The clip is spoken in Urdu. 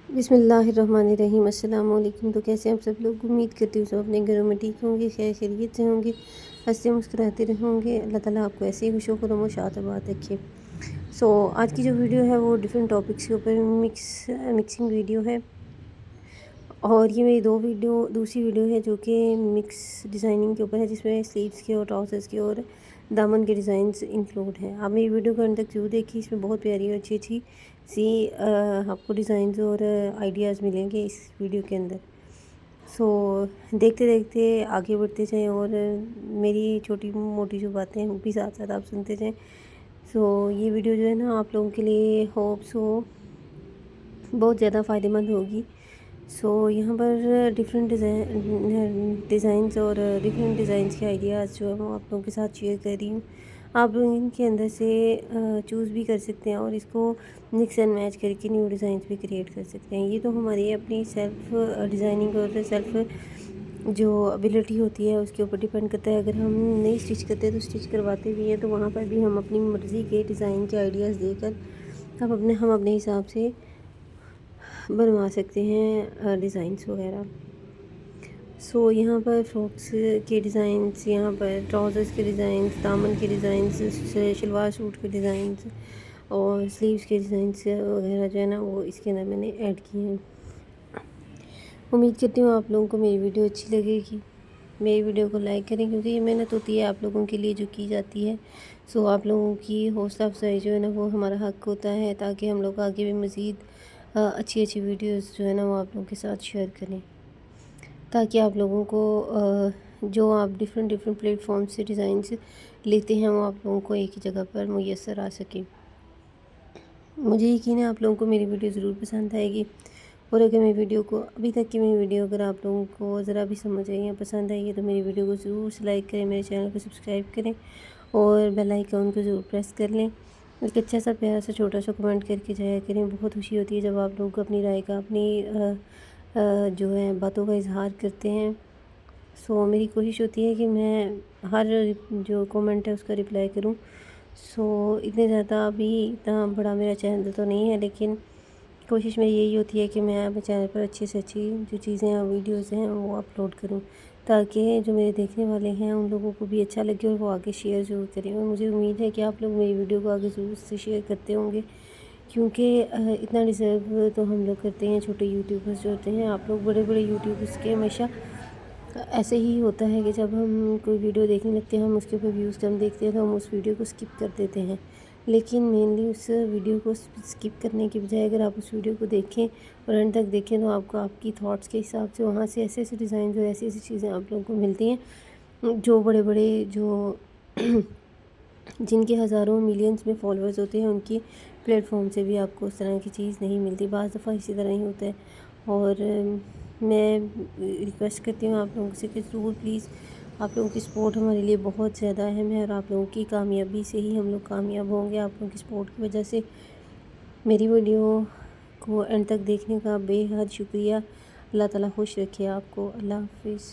بسم اللہ الرحمن الرحیم۔ السلام علیکم۔ تو کیسے آپ سب لوگ؟ امید کرتی ہوں سب اپنے گھروں میں ٹھیک ہوں گے، خیر خیریت سے ہوں گے، ہنستے مسکراتے رہوں گے۔ اللہ تعالیٰ آپ کو ایسے ہی خوش و خرم و شاد آباد رکھے۔ آج کی جو ویڈیو ہے وہ ڈیفرنٹ ٹاپکس کے اوپر مکسنگ ویڈیو ہے، اور یہ میری دوسری ویڈیو ہے جو کہ مکس ڈیزائننگ کے اوپر ہے، جس میں سلیوز کے اور ٹراؤزرس کے اور دامن کے ڈیزائنز انکلوڈ ہیں۔ آپ میری ویڈیو کو انڈ تک ضرور دیکھیے، اس میں بہت پیاری اور اچھی سی آپ کو ڈیزائنز اور آئیڈیاز ملیں گے اس ویڈیو کے اندر۔ دیکھتے دیکھتے آگے بڑھتے جائیں، اور میری چھوٹی موٹی جو باتیں ہیں وہ بھی ساتھ ساتھ آپ سنتے جائیں۔ یہ ویڈیو جو ہے نا آپ لوگوں کے لیے بہت زیادہ فائدہ مند ہوگی۔ یہاں پر ڈیفرنٹ ڈیزائنز اور ڈیفرنٹ ڈیزائنز کے آئیڈیاز جو ہے وہ آپ لوگوں کے ساتھ شیئر کر رہی ہوں۔ آپ لوگ ان کے اندر سے چوز بھی کر سکتے ہیں اور اس کو مکس اینڈ میچ کر کے نیو ڈیزائنز بھی کریٹ کر سکتے ہیں۔ یہ تو ہماری اپنی سیلف ڈیزائننگ اور سیلف جو ابیلٹی ہوتی ہے اس کے اوپر ڈیپینڈ کرتا ہے۔ اگر ہم نہیں اسٹچ کرتے تو اسٹچ کرواتے بھی ہیں، تو وہاں پر بھی ہم اپنی مرضی کے ڈیزائن کے آئیڈیاز دے کر ہم اپنے حساب سے بنوا سکتے ہیں ڈیزائنس وغیرہ۔ یہاں پر فراکس کے ڈیزائنس، یہاں پر ٹراؤزرس کے ڈیزائنس، دامن کے ڈیزائنس، شلوار سوٹ کے ڈیزائنس اور سلیوز کے ڈیزائنس وغیرہ جو ہے نا وہ اس کے اندر میں نے ایڈ کیے ہیں۔ امید کرتی ہوں آپ لوگوں کو میری ویڈیو اچھی لگے گی۔ میری ویڈیو کو لائک کریں، کیونکہ یہ محنت ہوتی ہے آپ لوگوں کے لیے جو کی جاتی ہے۔ آپ لوگوں کی حوصلہ افزائی جو ہے نا وہ ہمارا حق ہوتا ہے، تاکہ ہم لوگ آگے بھی مزید اچھی ویڈیوز جو ہے نا وہ آپ لوگوں کے ساتھ شیئر کریں، تاکہ آپ لوگوں کو جو آپ ڈیفرنٹ پلیٹ فارم سے ڈیزائنس لیتے ہیں وہ آپ لوگوں کو ایک ہی جگہ پر میسر آ سکے۔ مجھے یقین ہے آپ لوگوں کو میری ویڈیو ضرور پسند آئے گی، اور اگر میری ویڈیو کو ابھی تک کی میری ویڈیو اگر آپ لوگوں کو ذرا بھی سمجھ آئی یا پسند آئی ہے تو میری ویڈیو کو ضرور سے لائک کریں، میرے چینل کو سبسکرائب کریں اور بیل آئیکن کو ضرور پریس کر لیں۔ ایک اچھا سا پیارا سا چھوٹا سا کمنٹ کر کے جایا کریں۔ بہت خوشی ہوتی ہے جب آپ لوگ اپنی رائے کا، اپنی جو ہے باتوں کا اظہار کرتے ہیں۔ میری کوشش ہوتی ہے کہ میں ہر جو کومنٹ ہے اس کا رپلائی کروں۔ اتنے زیادہ اتنا بڑا میرا چینل تو نہیں ہے، لیکن کوشش میری یہی ہوتی ہے کہ میں اپنے چینل پر اچھی سے اچھی جو چیزیں اور ویڈیوز ہیں وہ اپلوڈ کروں، تاکہ جو میرے دیکھنے والے ہیں ان لوگوں کو بھی اچھا لگے اور وہ آگے شیئر ضرور کریں۔ اور مجھے امید ہے کہ آپ لوگ میری ویڈیو کو آگے ضرور سے شیئر کرتے ہوں گے، کیونکہ اتنا ڈیزرو تو ہم لوگ کرتے ہیں، چھوٹے یوٹیوبرز جو ہوتے ہیں۔ آپ لوگ بڑے یوٹیوبرز کے ہمیشہ ایسے ہی ہوتا ہے کہ جب ہم کوئی ویڈیو دیکھنے لگتے ہیں، ہم اس کے اوپر ویوز کم دیکھتے ہیں تو ہم اس ویڈیو کو اسکپ کر دیتے ہیں، لیکن مینلی اس ویڈیو کو اسکپ کرنے کی بجائے اگر آپ اس ویڈیو کو دیکھیں اور اینڈ تک دیکھیں تو آپ کو آپ کی تھاٹس کے حساب سے وہاں سے ایسے ڈیزائنز اور ایسی چیزیں آپ لوگوں کو ملتی ہیں جو بڑے جو جن کے ہزاروں ملینز میں فالوورز ہوتے ہیں، ان کی پلیٹ فارم سے بھی آپ کو اس طرح کی چیز نہیں ملتی۔ بعض دفعہ اسی طرح ہی ہوتا ہے، اور میں ریکویسٹ کرتی ہوں آپ لوگوں سے کہ ضرور پلیز آپ لوگوں کی سپورٹ ہمارے لیے بہت زیادہ اہم ہے، اور آپ لوگوں کی کامیابی سے ہی ہم لوگ کامیاب ہوں گے۔ آپ لوگوں کی سپورٹ کی وجہ سے میری ویڈیو کو اینڈ تک دیکھنے کا بے حد شکریہ۔ اللہ تعالیٰ خوش رکھے آپ کو۔ اللہ حافظ۔